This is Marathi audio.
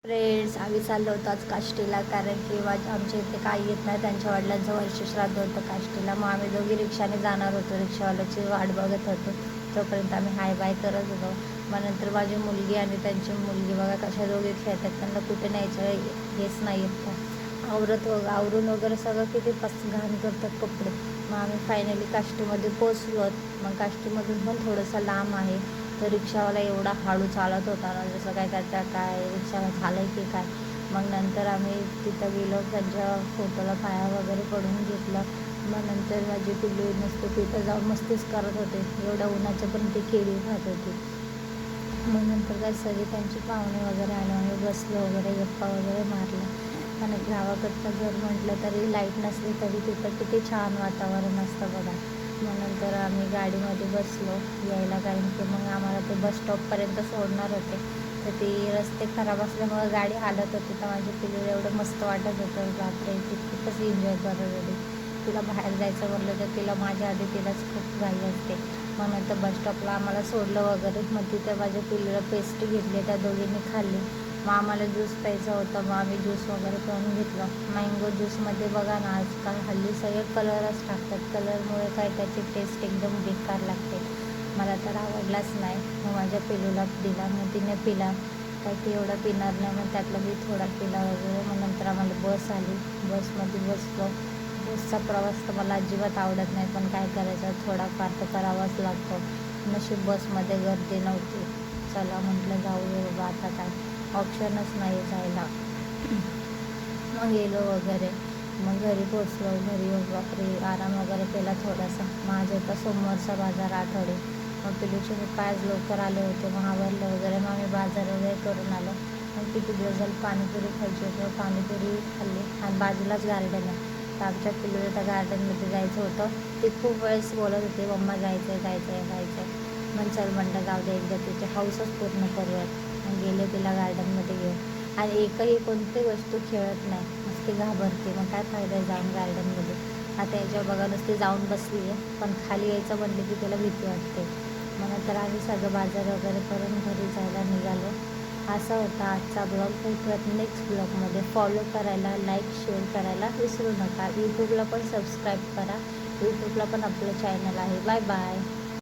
फ्रेंड्स, आम्ही चाललो होतो आज काष्टीला, कारण की आमच्या इथे काही येत नाही. त्यांच्या वडिलांचं वर्षश्राद्ध होतं काष्टीला. मग आम्ही दोघी रिक्षाने जाणार होतो. रिक्षावाल्याची वाट बघत होतो. तोपर्यंत आम्ही हाय बाय करत होतो. मग नंतर माझी मुलगी आणि त्यांची मुलगी बघा कशा दोघी खेळतात. त्यांना कुठे न्यायचं हेच नाही येत का. आवरून वगैरे सगळं किती घाण करतात कपडे. मग आम्ही फायनली काष्टीमध्ये पोचलो. मग काष्टीमधून पण थोडंसं लांब आहे. तर रिक्षावाला एवढा हळू चालत होता ना, जसं काय त्याच्या काय रिक्षाला झालं की काय. मग नंतर आम्ही तिथं गेलो, त्यांच्या फोटोला पाया वगैरे पडून घेतलं. मग नंतर माझी पिल्लू नसते तिथं जाऊन मस्तीच करत होते. एवढ्या उन्हाचं पण ते केळी खात होती. मग नंतर काय सगळे त्यांचे पाहुणे वगैरे आले. आम्ही बसलो वगैरे, गप्पा वगैरे मारला. आणि गावाकडचं घर म्हटलं तरी लाईट नसली तरी तिथं किती छान वातावरण असतं बघा. मग नंतर आम्ही गाडीमध्ये बसलो यायला, कारण की मग आम्हाला ते बस स्टॉपपर्यंत सोडणार होते. तर ती रस्ते खराब असल्यामुळं गाडी हालत होती. तर माझी पिल्लूला एवढं मस्त वाटत होतं, बापरे ती खूपच एन्जॉय करत होती. तिला बाहेर जायचं म्हटलं तर तिला माझ्या आधी तिलाच खूप घाई असते. मग नंतर बस स्टॉपला आम्हाला सोडलं वगैरे. मग तिथं माझ्या पिल्लूला पेस्ट्री घेतली, त्या दोघींनी खाल्ली. मग आम्हाला ज्यूस प्यायचा होता. मग आम्ही ज्यूस वगैरे पिऊन घेतलं. मँगो ज्यूसमध्ये बघा ना, आजकाल हल्ली सगळे कलरच टाकतात. कलरमुळे काय त्याची टेस्ट एकदम बेकार लागते. मला तर आवडलाच नाही. मग माझ्या पिल्लूला दिला, मग तिने पिला. काय ती एवढा पिणार नाही, मग त्यातला मी थोडा पिला वगैरे. मग नंतर आम्हाला बस आली, बसमध्ये बसलो. बसचा प्रवास तर मला अजिबात आवडत नाही, पण काय करायचं, थोडाफार तर करावाच लागतो. नशीब बसमध्ये गर्दी नव्हती. चला म्हटलं जाऊया बाबा, आता काय ऑप्शनच नाही जायला. मग गेलो वगैरे. मग घरी पोचलो. घरी बापरे आराम वगैरे केला थोडासा. माझं होता सोमवारचा बाजार आठवडे. मग पिलूचे पप्पा आज लवकर आले होते. मग आवरलं वगैरे. मग आम्ही बाजार वगैरे करून आलो. मग किती दिवस झालं पाणीपुरी खायची होती. पाणीपुरी खाल्ली आणि बाजूलाच गार्डन आहे. तर आमच्या पिलूला त्या गार्डनमध्ये जायचं होतं. ती खूप वेळेस बोलत होती, मम्मा जायचं आहे जायचं आहे जायचं आहे. मग चल म्हणलं जाऊ दे, एकदा तिची हौसच पूर्ण करूयात. मग गेले तिला गार्डनमध्ये घेऊन. आणि एकही कोणती वस्तू खेळत नाही, नुसती घाबरते. मग काय फायदा आहे जाऊन गार्डनमध्ये. आता याच्या बघा नुसती जाऊन बसली आहे, पण खाली यायचं म्हटलं की तिला भीती वाटते. मग नंतर आम्ही सगळं बाजार वगैरे करून घरी जायला निघालो. असा होता आजचा ब्लॉग. भेटूयात नेक्स्ट ब्लॉगमध्ये. फॉलो करायला, लाईक शेअर करायला विसरू नका. यूट्यूबला पण सबस्क्राईब करा. यूट्यूबला पण आपलं चॅनल आहे. Bye bye.